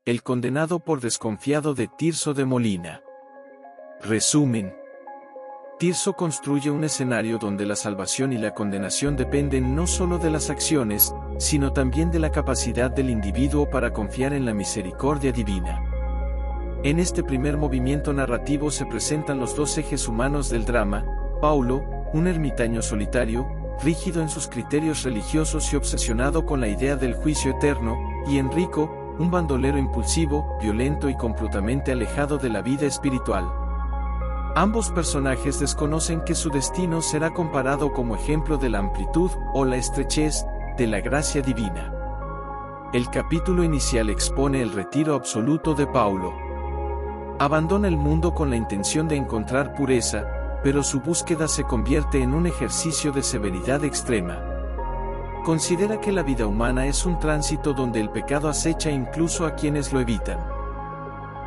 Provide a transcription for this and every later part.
El condenado por desconfiado de Tirso de Molina. Resumen. Tirso construye un escenario donde la salvación y la condenación dependen no solo de las acciones, sino también de la capacidad del individuo para confiar en la misericordia divina. En este primer movimiento narrativo se presentan los dos ejes humanos del drama: Paulo, un ermitaño solitario, rígido en sus criterios religiosos y obsesionado con la idea del juicio eterno, y Enrico, un bandolero impulsivo, violento y completamente alejado de la vida espiritual. Ambos personajes desconocen que su destino será comparado como ejemplo de la amplitud o la estrechez de la gracia divina. El capítulo inicial expone el retiro absoluto de Paulo. Abandona el mundo con la intención de encontrar pureza, pero su búsqueda se convierte en un ejercicio de severidad extrema. Considera que la vida humana es un tránsito donde el pecado acecha incluso a quienes lo evitan.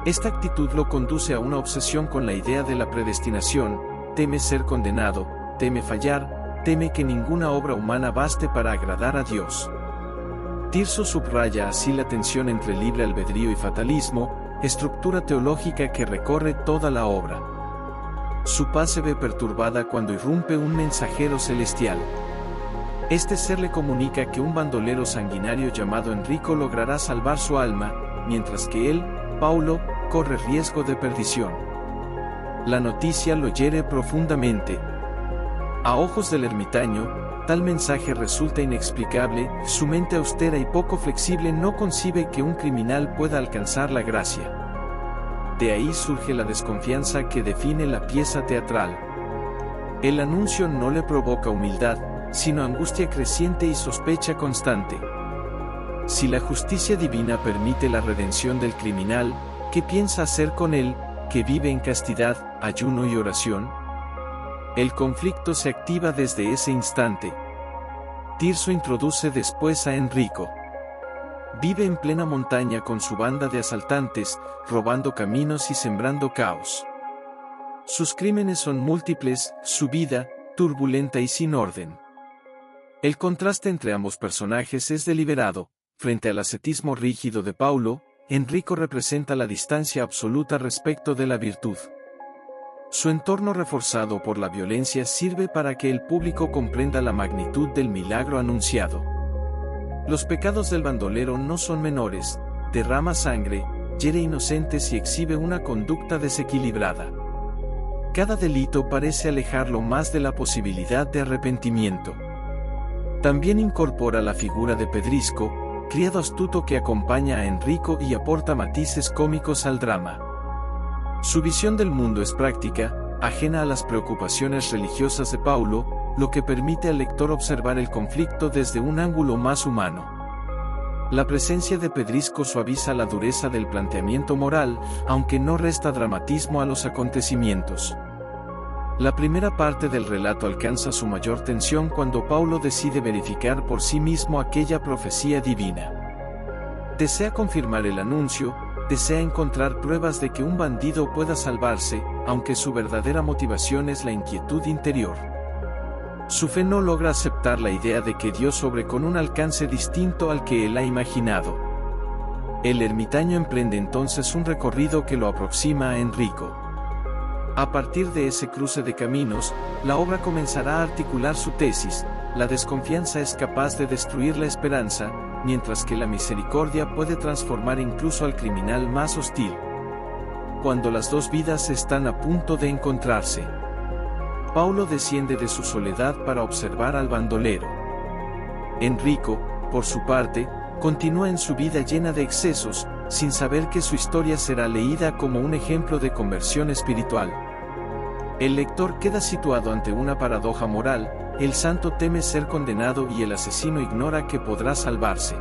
Esta actitud lo conduce a una obsesión con la idea de la predestinación: teme ser condenado, teme fallar, teme que ninguna obra humana baste para agradar a Dios. Tirso subraya así la tensión entre libre albedrío y fatalismo, estructura teológica que recorre toda la obra. Su paz se ve perturbada cuando irrumpe un mensajero celestial. Este ser le comunica que un bandolero sanguinario llamado Enrico logrará salvar su alma, mientras que él, Paulo, corre riesgo de perdición. La noticia lo hiere profundamente. A ojos del ermitaño, tal mensaje resulta inexplicable. Su mente austera y poco flexible no concibe que un criminal pueda alcanzar la gracia. De ahí surge la desconfianza que define la pieza teatral. El anuncio no le provoca humildad, sino angustia creciente y sospecha constante. Si la justicia divina permite la redención del criminal, ¿qué piensa hacer con él, que vive en castidad, ayuno y oración? El conflicto se activa desde ese instante. Tirso introduce después a Enrico. Vive en plena montaña con su banda de asaltantes, robando caminos y sembrando caos. Sus crímenes son múltiples, su vida, turbulenta y sin orden. El contraste entre ambos personajes es deliberado. Frente al ascetismo rígido de Paulo, Enrico representa la distancia absoluta respecto de la virtud. Su entorno reforzado por la violencia sirve para que el público comprenda la magnitud del milagro anunciado. Los pecados del bandolero no son menores: derrama sangre, hiere inocentes y exhibe una conducta desequilibrada. Cada delito parece alejarlo más de la posibilidad de arrepentimiento. También incorpora la figura de Pedrisco, criado astuto que acompaña a Enrico y aporta matices cómicos al drama. Su visión del mundo es práctica, ajena a las preocupaciones religiosas de Paulo, lo que permite al lector observar el conflicto desde un ángulo más humano. La presencia de Pedrisco suaviza la dureza del planteamiento moral, aunque no resta dramatismo a los acontecimientos. La primera parte del relato alcanza su mayor tensión cuando Paulo decide verificar por sí mismo aquella profecía divina. Desea confirmar el anuncio, desea encontrar pruebas de que un bandido pueda salvarse, aunque su verdadera motivación es la inquietud interior. Su fe no logra aceptar la idea de que Dios obre con un alcance distinto al que él ha imaginado. El ermitaño emprende entonces un recorrido que lo aproxima a Enrico. A partir de ese cruce de caminos, la obra comenzará a articular su tesis: la desconfianza es capaz de destruir la esperanza, mientras que la misericordia puede transformar incluso al criminal más hostil. Cuando las dos vidas están a punto de encontrarse, Paulo desciende de su soledad para observar al bandolero. Enrico, por su parte, continúa en su vida llena de excesos, sin saber que su historia será leída como un ejemplo de conversión espiritual. El lector queda situado ante una paradoja moral: el santo teme ser condenado y el asesino ignora que podrá salvarse.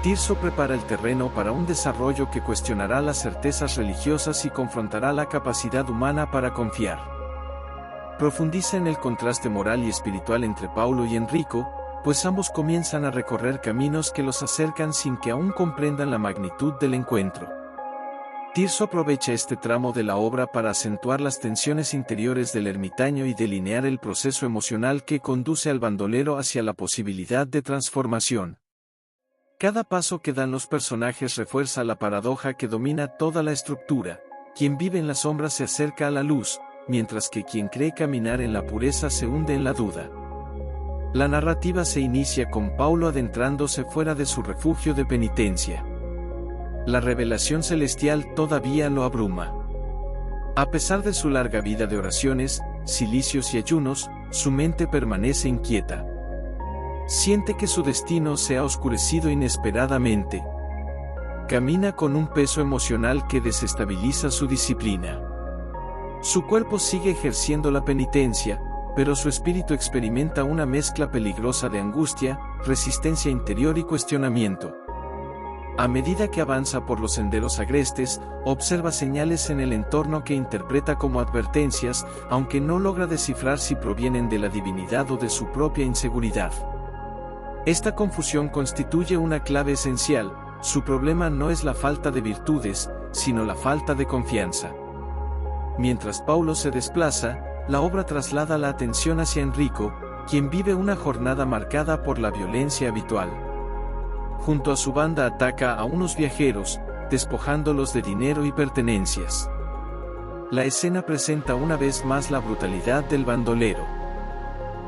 Tirso prepara el terreno para un desarrollo que cuestionará las certezas religiosas y confrontará la capacidad humana para confiar. Profundiza en el contraste moral y espiritual entre Paulo y Enrico, pues ambos comienzan a recorrer caminos que los acercan sin que aún comprendan la magnitud del encuentro. Tirso aprovecha este tramo de la obra para acentuar las tensiones interiores del ermitaño y delinear el proceso emocional que conduce al bandolero hacia la posibilidad de transformación. Cada paso que dan los personajes refuerza la paradoja que domina toda la estructura. Quien vive en las sombras se acerca a la luz, mientras que quien cree caminar en la pureza se hunde en la duda. La narrativa se inicia con Paulo adentrándose fuera de su refugio de penitencia. La revelación celestial todavía lo abruma. A pesar de su larga vida de oraciones, cilicios y ayunos, su mente permanece inquieta. Siente que su destino se ha oscurecido inesperadamente. Camina con un peso emocional que desestabiliza su disciplina. Su cuerpo sigue ejerciendo la penitencia, pero su espíritu experimenta una mezcla peligrosa de angustia, resistencia interior y cuestionamiento. A medida que avanza por los senderos agrestes, observa señales en el entorno que interpreta como advertencias, aunque no logra descifrar si provienen de la divinidad o de su propia inseguridad. Esta confusión constituye una clave esencial. Su problema no es la falta de virtudes, sino la falta de confianza. Mientras Paulo se desplaza, la obra traslada la atención hacia Enrico, quien vive una jornada marcada por la violencia habitual. Junto a su banda ataca a unos viajeros, despojándolos de dinero y pertenencias. La escena presenta una vez más la brutalidad del bandolero.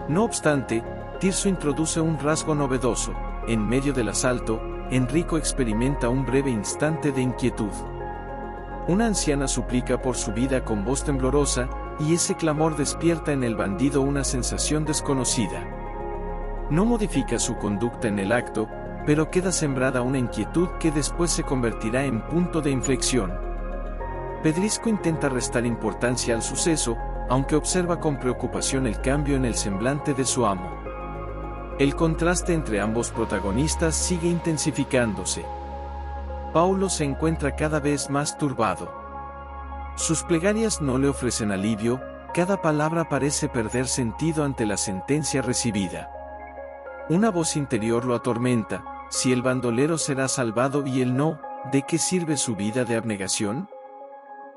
No obstante, Tirso introduce un rasgo novedoso. En medio del asalto, Enrico experimenta un breve instante de inquietud. Una anciana suplica por su vida con voz temblorosa, y ese clamor despierta en el bandido una sensación desconocida. No modifica su conducta en el acto, pero queda sembrada una inquietud que después se convertirá en punto de inflexión. Pedrisco intenta restar importancia al suceso, aunque observa con preocupación el cambio en el semblante de su amo. El contraste entre ambos protagonistas sigue intensificándose. Paulo se encuentra cada vez más turbado. Sus plegarias no le ofrecen alivio, cada palabra parece perder sentido ante la sentencia recibida. Una voz interior lo atormenta: si el bandolero será salvado y él no, ¿de qué sirve su vida de abnegación?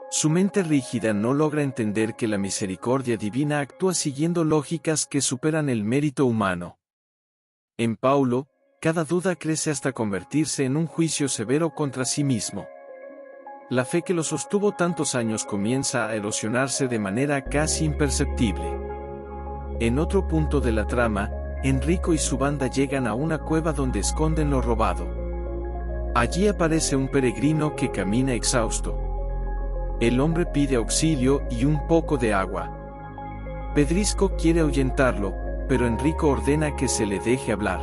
Su mente rígida no logra entender que la misericordia divina actúa siguiendo lógicas que superan el mérito humano. En Paulo, cada duda crece hasta convertirse en un juicio severo contra sí mismo. La fe que lo sostuvo tantos años comienza a erosionarse de manera casi imperceptible. En otro punto de la trama, Enrico y su banda llegan a una cueva donde esconden lo robado. Allí aparece un peregrino que camina exhausto. El hombre pide auxilio y un poco de agua. Pedrisco quiere ahuyentarlo, pero Enrico ordena que se le deje hablar.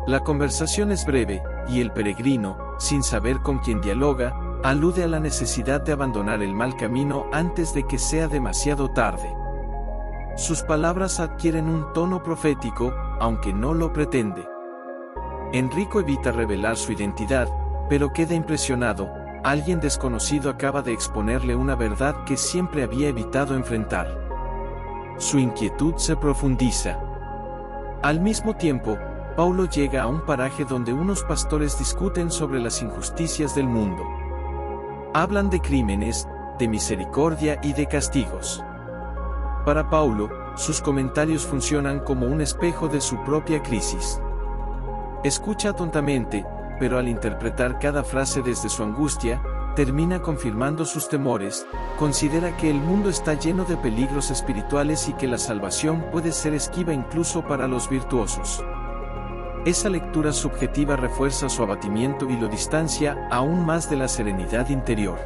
La conversación es breve, y el peregrino, sin saber con quién dialoga, alude a la necesidad de abandonar el mal camino antes de que sea demasiado tarde. Sus palabras adquieren un tono profético, aunque no lo pretende. Enrico evita revelar su identidad, pero queda impresionado. Alguien desconocido acaba de exponerle una verdad que siempre había evitado enfrentar. Su inquietud se profundiza. Al mismo tiempo, Paulo llega a un paraje donde unos pastores discuten sobre las injusticias del mundo. Hablan de crímenes, de misericordia y de castigos. Para Paulo, sus comentarios funcionan como un espejo de su propia crisis. Escucha atentamente, pero al interpretar cada frase desde su angustia, termina confirmando sus temores. Considera que el mundo está lleno de peligros espirituales y que la salvación puede ser esquiva incluso para los virtuosos. Esa lectura subjetiva refuerza su abatimiento y lo distancia aún más de la serenidad interior.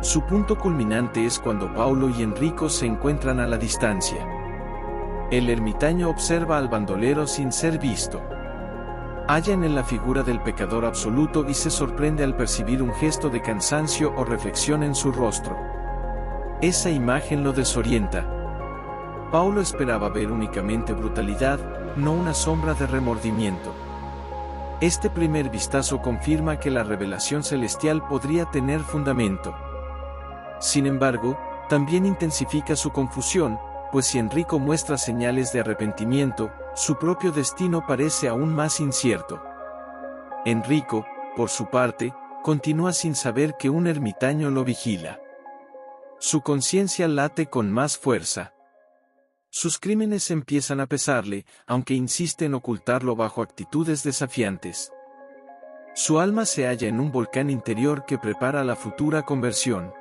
Su punto culminante es cuando Paulo y Enrico se encuentran a la distancia. El ermitaño observa al bandolero sin ser visto. Halla en él la figura del pecador absoluto y se sorprende al percibir un gesto de cansancio o reflexión en su rostro. Esa imagen lo desorienta. Paulo esperaba ver únicamente brutalidad, no una sombra de remordimiento. Este primer vistazo confirma que la revelación celestial podría tener fundamento. Sin embargo, también intensifica su confusión, pues si Enrico muestra señales de arrepentimiento, su propio destino parece aún más incierto. Enrico, por su parte, continúa sin saber que un ermitaño lo vigila. Su conciencia late con más fuerza. Sus crímenes empiezan a pesarle, aunque insiste en ocultarlo bajo actitudes desafiantes. Su alma se halla en un volcán interior que prepara la futura conversión.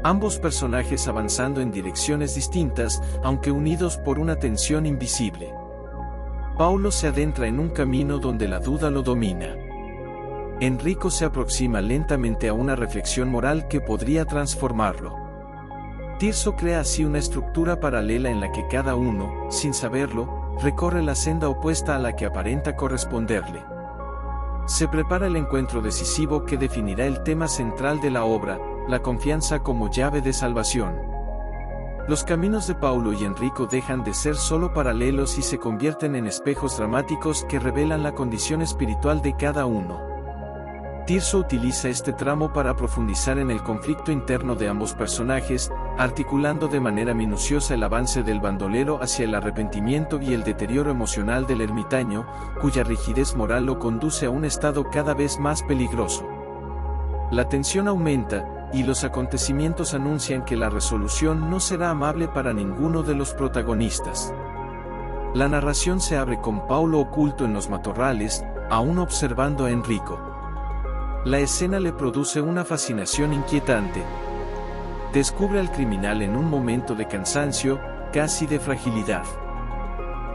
Ambos personajes avanzando en direcciones distintas, aunque unidos por una tensión invisible. Paulo se adentra en un camino donde la duda lo domina. Enrico se aproxima lentamente a una reflexión moral que podría transformarlo. Tirso crea así una estructura paralela en la que cada uno, sin saberlo, recorre la senda opuesta a la que aparenta corresponderle. Se prepara el encuentro decisivo que definirá el tema central de la obra, la confianza como llave de salvación. Los caminos de Paulo y Enrico dejan de ser solo paralelos y se convierten en espejos dramáticos que revelan la condición espiritual de cada uno. Tirso utiliza este tramo para profundizar en el conflicto interno de ambos personajes, articulando de manera minuciosa el avance del bandolero hacia el arrepentimiento y el deterioro emocional del ermitaño, cuya rigidez moral lo conduce a un estado cada vez más peligroso. La tensión aumenta, y los acontecimientos anuncian que la resolución no será amable para ninguno de los protagonistas. La narración se abre con Paulo oculto en los matorrales, aún observando a Enrico. La escena le produce una fascinación inquietante. Descubre al criminal en un momento de cansancio, casi de fragilidad.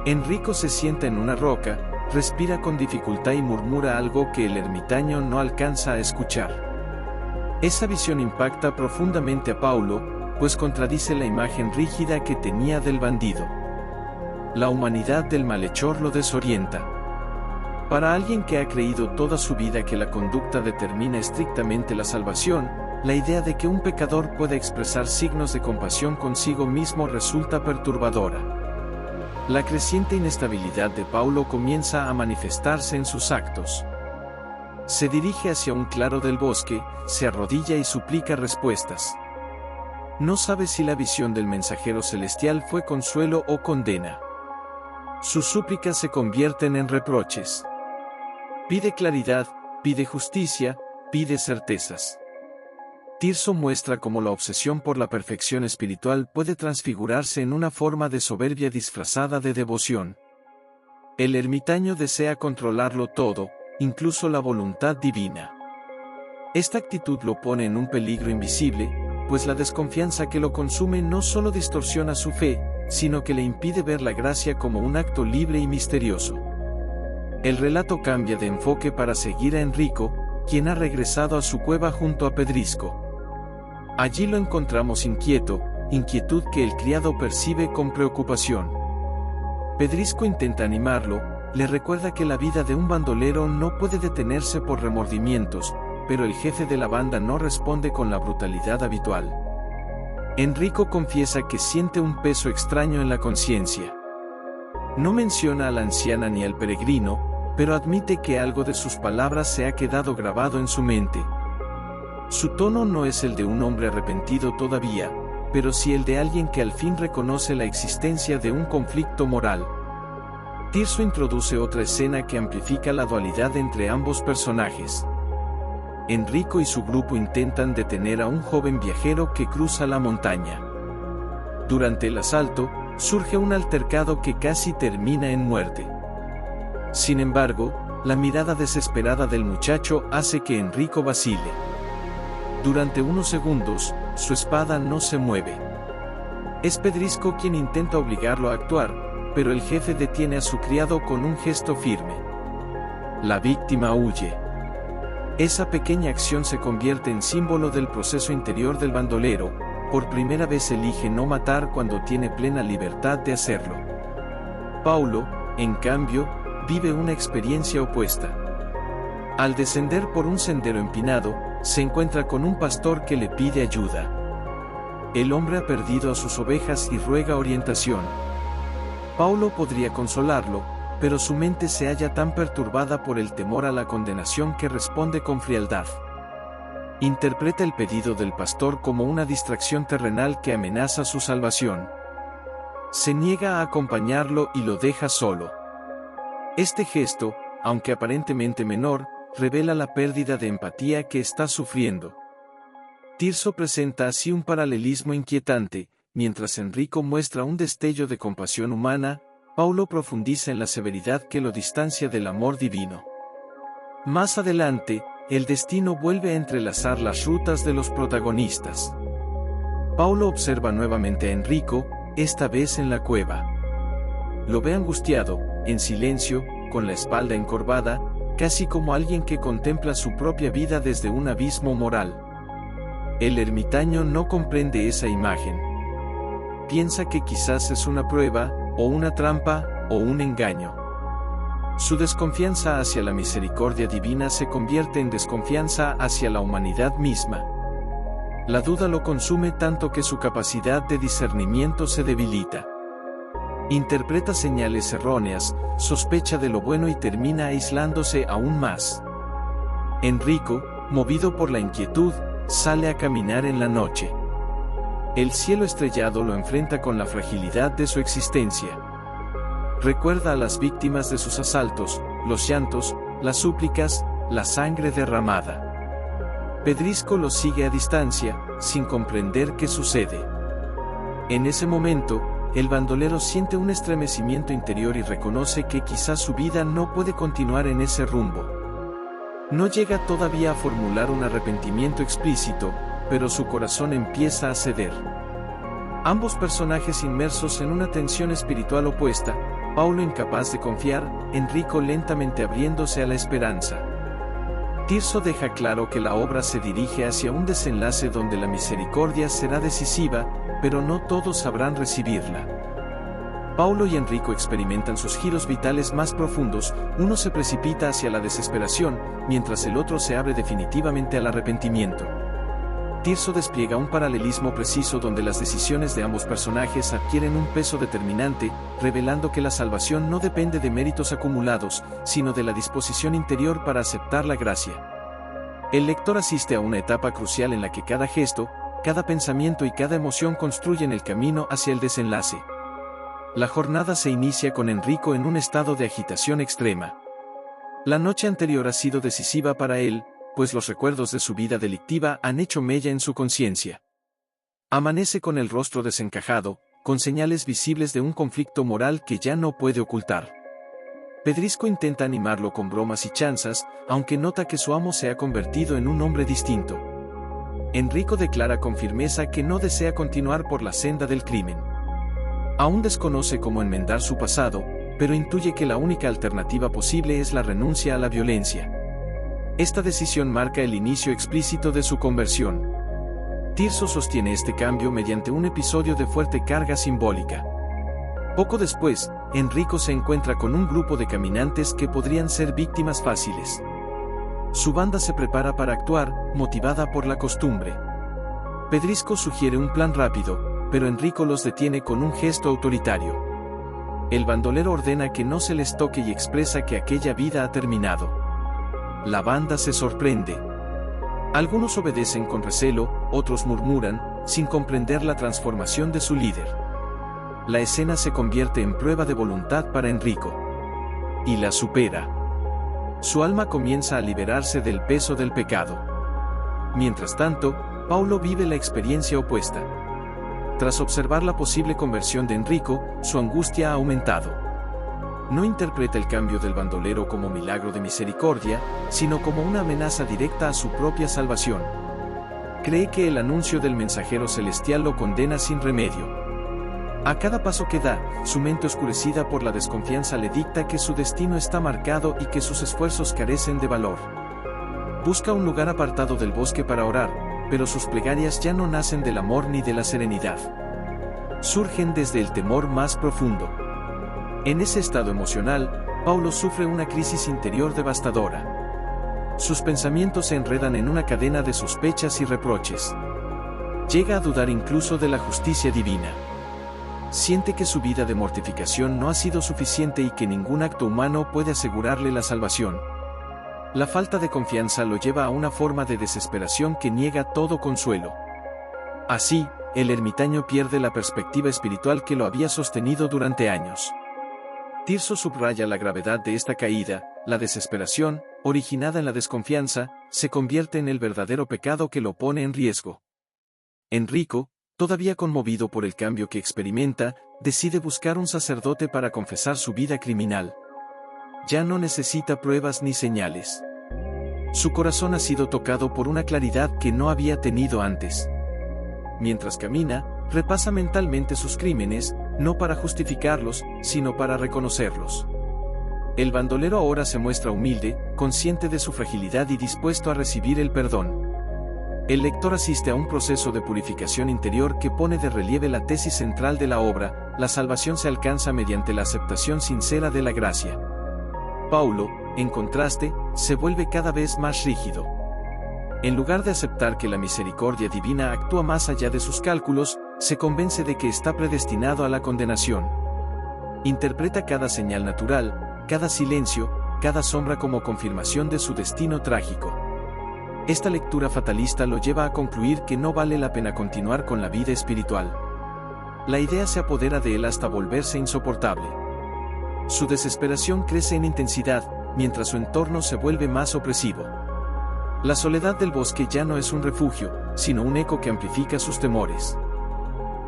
Enrico se sienta en una roca, respira con dificultad y murmura algo que el ermitaño no alcanza a escuchar. Esa visión impacta profundamente a Paulo, pues contradice la imagen rígida que tenía del bandido. La humanidad del malhechor lo desorienta. Para alguien que ha creído toda su vida que la conducta determina estrictamente la salvación, la idea de que un pecador pueda expresar signos de compasión consigo mismo resulta perturbadora. La creciente inestabilidad de Paulo comienza a manifestarse en sus actos. Se dirige hacia un claro del bosque, se arrodilla y suplica respuestas. No sabe si la visión del mensajero celestial fue consuelo o condena. Sus súplicas se convierten en reproches. Pide claridad, pide justicia, pide certezas. Tirso muestra cómo la obsesión por la perfección espiritual puede transfigurarse en una forma de soberbia disfrazada de devoción. El ermitaño desea controlarlo todo, incluso la voluntad divina. Esta actitud lo pone en un peligro invisible, pues la desconfianza que lo consume no solo distorsiona su fe, sino que le impide ver la gracia como un acto libre y misterioso. El relato cambia de enfoque para seguir a Enrico, quien ha regresado a su cueva junto a Pedrisco. Allí lo encontramos inquieto, inquietud que el criado percibe con preocupación. Pedrisco intenta animarlo, le recuerda que la vida de un bandolero no puede detenerse por remordimientos, pero el jefe de la banda no responde con la brutalidad habitual. Enrico confiesa que siente un peso extraño en la conciencia. No menciona a la anciana ni al peregrino, pero admite que algo de sus palabras se ha quedado grabado en su mente. Su tono no es el de un hombre arrepentido todavía, pero sí el de alguien que al fin reconoce la existencia de un conflicto moral. Tirso introduce otra escena que amplifica la dualidad entre ambos personajes. Enrico y su grupo intentan detener a un joven viajero que cruza la montaña. Durante el asalto, surge un altercado que casi termina en muerte. Sin embargo, la mirada desesperada del muchacho hace que Enrico vacile. Durante unos segundos, su espada no se mueve. Es Pedrisco quien intenta obligarlo a actuar, pero el jefe detiene a su criado con un gesto firme. La víctima huye. Esa pequeña acción se convierte en símbolo del proceso interior del bandolero. Por primera vez elige no matar cuando tiene plena libertad de hacerlo. Paulo, en cambio, vive una experiencia opuesta. Al descender por un sendero empinado, se encuentra con un pastor que le pide ayuda. El hombre ha perdido a sus ovejas y ruega orientación. Paulo podría consolarlo, pero su mente se halla tan perturbada por el temor a la condenación que responde con frialdad. Interpreta el pedido del pastor como una distracción terrenal que amenaza su salvación. Se niega a acompañarlo y lo deja solo. Este gesto, aunque aparentemente menor, revela la pérdida de empatía que está sufriendo. Tirso presenta así un paralelismo inquietante, mientras Enrico muestra un destello de compasión humana, Paulo profundiza en la severidad que lo distancia del amor divino. Más adelante, el destino vuelve a entrelazar las rutas de los protagonistas. Paulo observa nuevamente a Enrico, esta vez en la cueva. Lo ve angustiado, en silencio, con la espalda encorvada, casi como alguien que contempla su propia vida desde un abismo moral. El ermitaño no comprende esa imagen. Piensa que quizás es una prueba, o una trampa, o un engaño. Su desconfianza hacia la misericordia divina se convierte en desconfianza hacia la humanidad misma. La duda lo consume tanto que su capacidad de discernimiento se debilita. Interpreta señales erróneas, sospecha de lo bueno y termina aislándose aún más. Enrico, movido por la inquietud, sale a caminar en la noche. El cielo estrellado lo enfrenta con la fragilidad de su existencia. Recuerda a las víctimas de sus asaltos, los llantos, las súplicas, la sangre derramada. Pedrisco lo sigue a distancia, sin comprender qué sucede. En ese momento, el bandolero siente un estremecimiento interior y reconoce que quizás su vida no puede continuar en ese rumbo. No llega todavía a formular un arrepentimiento explícito, pero su corazón empieza a ceder. Ambos personajes inmersos en una tensión espiritual opuesta, Paulo incapaz de confiar, Enrico lentamente abriéndose a la esperanza. Tirso deja claro que la obra se dirige hacia un desenlace donde la misericordia será decisiva, pero no todos sabrán recibirla. Paulo y Enrico experimentan sus giros vitales más profundos, uno se precipita hacia la desesperación, mientras el otro se abre definitivamente al arrepentimiento. Tirso despliega un paralelismo preciso donde las decisiones de ambos personajes adquieren un peso determinante, revelando que la salvación no depende de méritos acumulados, sino de la disposición interior para aceptar la gracia. El lector asiste a una etapa crucial en la que cada gesto, cada pensamiento y cada emoción construyen el camino hacia el desenlace. La jornada se inicia con Enrico en un estado de agitación extrema. La noche anterior ha sido decisiva para él, pues los recuerdos de su vida delictiva han hecho mella en su conciencia. Amanece con el rostro desencajado, con señales visibles de un conflicto moral que ya no puede ocultar. Pedrisco intenta animarlo con bromas y chanzas, aunque nota que su amo se ha convertido en un hombre distinto. Enrico declara con firmeza que no desea continuar por la senda del crimen. Aún desconoce cómo enmendar su pasado, pero intuye que la única alternativa posible es la renuncia a la violencia. Esta decisión marca el inicio explícito de su conversión. Tirso sostiene este cambio mediante un episodio de fuerte carga simbólica. Poco después, Enrico se encuentra con un grupo de caminantes que podrían ser víctimas fáciles. Su banda se prepara para actuar, motivada por la costumbre. Pedrisco sugiere un plan rápido, pero Enrico los detiene con un gesto autoritario. El bandolero ordena que no se les toque y expresa que aquella vida ha terminado. La banda se sorprende. Algunos obedecen con recelo, otros murmuran, sin comprender la transformación de su líder. La escena se convierte en prueba de voluntad para Enrico. Y la supera. Su alma comienza a liberarse del peso del pecado. Mientras tanto, Paulo vive la experiencia opuesta. Tras observar la posible conversión de Enrico, su angustia ha aumentado. No interpreta el cambio del bandolero como milagro de misericordia, sino como una amenaza directa a su propia salvación. Cree que el anuncio del mensajero celestial lo condena sin remedio. A cada paso que da, su mente oscurecida por la desconfianza le dicta que su destino está marcado y que sus esfuerzos carecen de valor. Busca un lugar apartado del bosque para orar, pero sus plegarias ya no nacen del amor ni de la serenidad. Surgen desde el temor más profundo. En ese estado emocional, Paulo sufre una crisis interior devastadora. Sus pensamientos se enredan en una cadena de sospechas y reproches. Llega a dudar incluso de la justicia divina. Siente que su vida de mortificación no ha sido suficiente y que ningún acto humano puede asegurarle la salvación. La falta de confianza lo lleva a una forma de desesperación que niega todo consuelo. Así, el ermitaño pierde la perspectiva espiritual que lo había sostenido durante años. Tirso subraya la gravedad de esta caída. La desesperación, originada en la desconfianza, se convierte en el verdadero pecado que lo pone en riesgo. Enrico, todavía conmovido por el cambio que experimenta, decide buscar un sacerdote para confesar su vida criminal. Ya no necesita pruebas ni señales. Su corazón ha sido tocado por una claridad que no había tenido antes. Mientras camina, repasa mentalmente sus crímenes, no para justificarlos, sino para reconocerlos. El bandolero ahora se muestra humilde, consciente de su fragilidad y dispuesto a recibir el perdón. El lector asiste a un proceso de purificación interior que pone de relieve la tesis central de la obra: la salvación se alcanza mediante la aceptación sincera de la gracia. Paulo, en contraste, se vuelve cada vez más rígido. En lugar de aceptar que la misericordia divina actúa más allá de sus cálculos, se convence de que está predestinado a la condenación. Interpreta cada señal natural, cada silencio, cada sombra como confirmación de su destino trágico. Esta lectura fatalista lo lleva a concluir que no vale la pena continuar con la vida espiritual. La idea se apodera de él hasta volverse insoportable. Su desesperación crece en intensidad, mientras su entorno se vuelve más opresivo. La soledad del bosque ya no es un refugio, sino un eco que amplifica sus temores.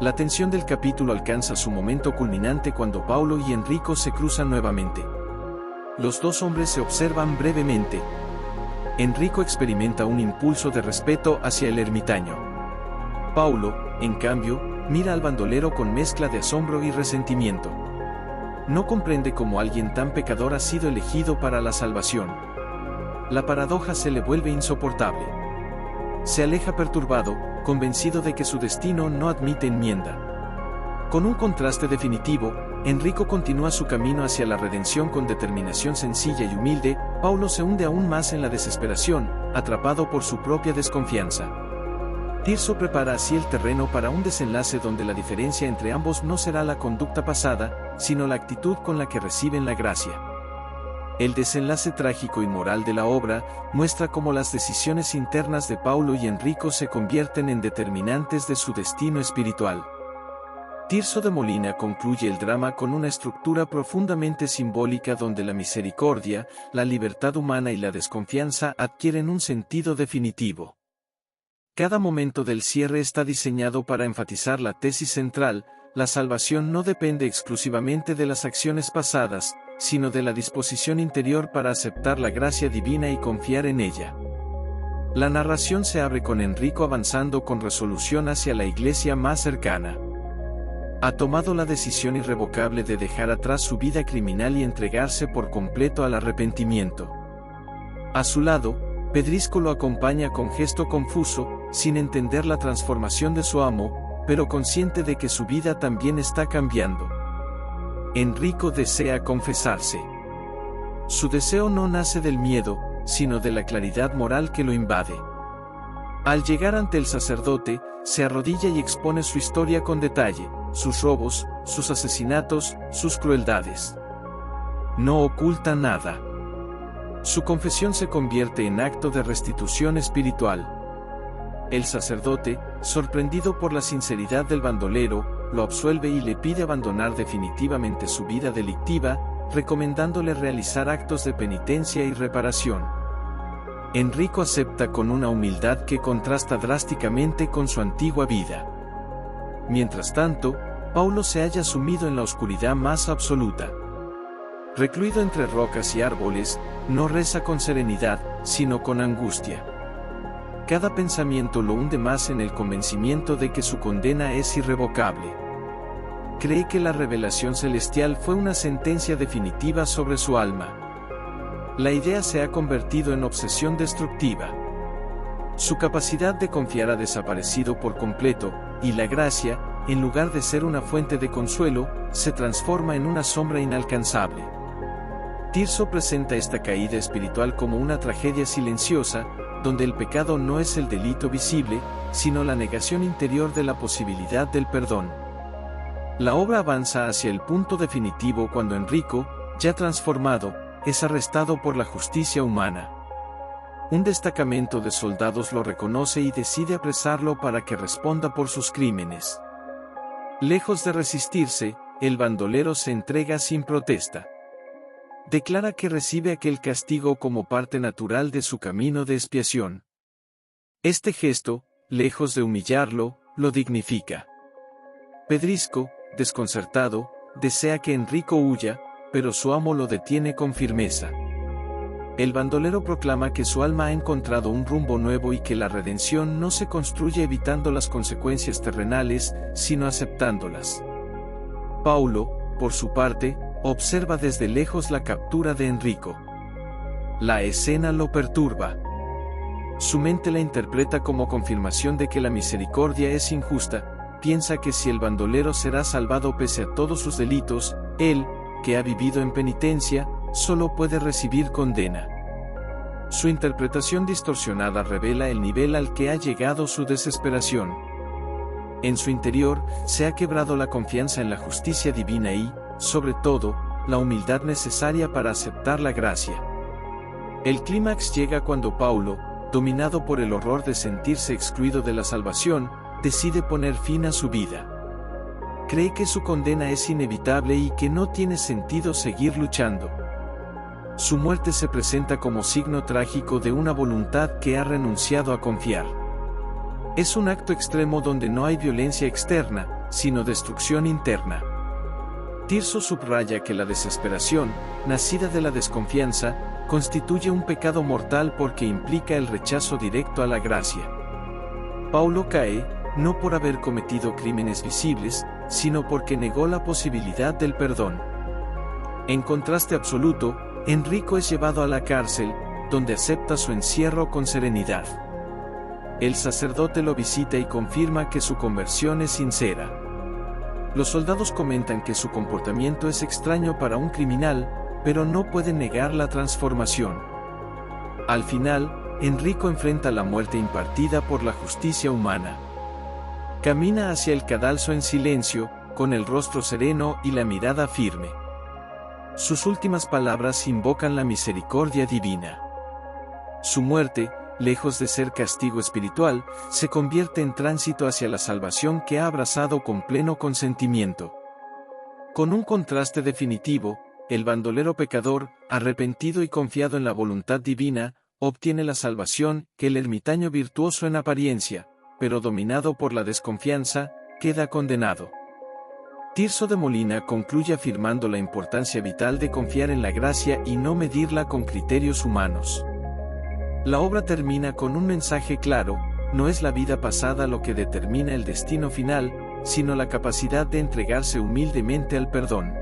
La tensión del capítulo alcanza su momento culminante cuando Paulo y Enrico se cruzan nuevamente. Los dos hombres se observan brevemente. Enrico experimenta un impulso de respeto hacia el ermitaño. Paulo, en cambio, mira al bandolero con mezcla de asombro y resentimiento. No comprende cómo alguien tan pecador ha sido elegido para la salvación. La paradoja se le vuelve insoportable. Se aleja perturbado, convencido de que su destino no admite enmienda. Con un contraste definitivo, Enrico continúa su camino hacia la redención con determinación sencilla y humilde. Paulo se hunde aún más en la desesperación, atrapado por su propia desconfianza. Tirso prepara así el terreno para un desenlace donde la diferencia entre ambos no será la conducta pasada, sino la actitud con la que reciben la gracia. El desenlace trágico y moral de la obra muestra cómo las decisiones internas de Paulo y Enrico se convierten en determinantes de su destino espiritual. Tirso de Molina concluye el drama con una estructura profundamente simbólica donde la misericordia, la libertad humana y la desconfianza adquieren un sentido definitivo. Cada momento del cierre está diseñado para enfatizar la tesis central: la salvación no depende exclusivamente de las acciones pasadas, sino de la disposición interior para aceptar la gracia divina y confiar en ella. La narración se abre con Enrico avanzando con resolución hacia la iglesia más cercana. Ha tomado la decisión irrevocable de dejar atrás su vida criminal y entregarse por completo al arrepentimiento. A su lado, Pedrisco lo acompaña con gesto confuso, sin entender la transformación de su amo, pero consciente de que su vida también está cambiando. Enrico desea confesarse. Su deseo no nace del miedo, sino de la claridad moral que lo invade. Al llegar ante el sacerdote, se arrodilla y expone su historia con detalle: sus robos, sus asesinatos, sus crueldades. No oculta nada. Su confesión se convierte en acto de restitución espiritual. El sacerdote, sorprendido por la sinceridad del bandolero, lo absuelve y le pide abandonar definitivamente su vida delictiva, recomendándole realizar actos de penitencia y reparación. Enrico acepta con una humildad que contrasta drásticamente con su antigua vida. Mientras tanto, Paulo se halla sumido en la oscuridad más absoluta. Recluido entre rocas y árboles, no reza con serenidad, sino con angustia. Cada pensamiento lo hunde más en el convencimiento de que su condena es irrevocable. Cree que la revelación celestial fue una sentencia definitiva sobre su alma. La idea se ha convertido en obsesión destructiva. Su capacidad de confiar ha desaparecido por completo, y la gracia, en lugar de ser una fuente de consuelo, se transforma en una sombra inalcanzable. Tirso presenta esta caída espiritual como una tragedia silenciosa, donde el pecado no es el delito visible, sino la negación interior de la posibilidad del perdón. La obra avanza hacia el punto definitivo cuando Enrico, ya transformado, es arrestado por la justicia humana. Un destacamento de soldados lo reconoce y decide apresarlo para que responda por sus crímenes. Lejos de resistirse, el bandolero se entrega sin protesta. Declara que recibe aquel castigo como parte natural de su camino de expiación. Este gesto, lejos de humillarlo, lo dignifica. Pedrisco, desconcertado, desea que Enrico huya, pero su amo lo detiene con firmeza. El bandolero proclama que su alma ha encontrado un rumbo nuevo y que la redención no se construye evitando las consecuencias terrenales, sino aceptándolas. Paulo, por su parte, observa desde lejos la captura de Enrico. La escena lo perturba. Su mente la interpreta como confirmación de que la misericordia es injusta. Piensa que si el bandolero será salvado pese a todos sus delitos, él, que ha vivido en penitencia, solo puede recibir condena. Su interpretación distorsionada revela el nivel al que ha llegado su desesperación. En su interior, se ha quebrado la confianza en la justicia divina y, sobre todo, la humildad necesaria para aceptar la gracia. El clímax llega cuando Paulo, dominado por el horror de sentirse excluido de la salvación, decide poner fin a su vida. Cree que su condena es inevitable y que no tiene sentido seguir luchando. Su muerte se presenta como signo trágico de una voluntad que ha renunciado a confiar. Es un acto extremo donde no hay violencia externa, sino destrucción interna. Tirso subraya que la desesperación, nacida de la desconfianza, constituye un pecado mortal porque implica el rechazo directo a la gracia. Paulo cae, no por haber cometido crímenes visibles, sino porque negó la posibilidad del perdón. En contraste absoluto, Enrico es llevado a la cárcel, donde acepta su encierro con serenidad. El sacerdote lo visita y confirma que su conversión es sincera. Los soldados comentan que su comportamiento es extraño para un criminal, pero no pueden negar la transformación. Al final, Enrico enfrenta la muerte impartida por la justicia humana. Camina hacia el cadalso en silencio, con el rostro sereno y la mirada firme. Sus últimas palabras invocan la misericordia divina. Su muerte, lejos de ser castigo espiritual, se convierte en tránsito hacia la salvación que ha abrazado con pleno consentimiento. Con un contraste definitivo, el bandolero pecador, arrepentido y confiado en la voluntad divina, obtiene la salvación que el ermitaño virtuoso en apariencia, pero dominado por la desconfianza, queda condenado. Tirso de Molina concluye afirmando la importancia vital de confiar en la gracia y no medirla con criterios humanos. La obra termina con un mensaje claro: no es la vida pasada lo que determina el destino final, sino la capacidad de entregarse humildemente al perdón.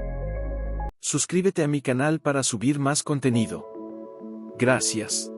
Suscríbete a mi canal para subir más contenido. Gracias.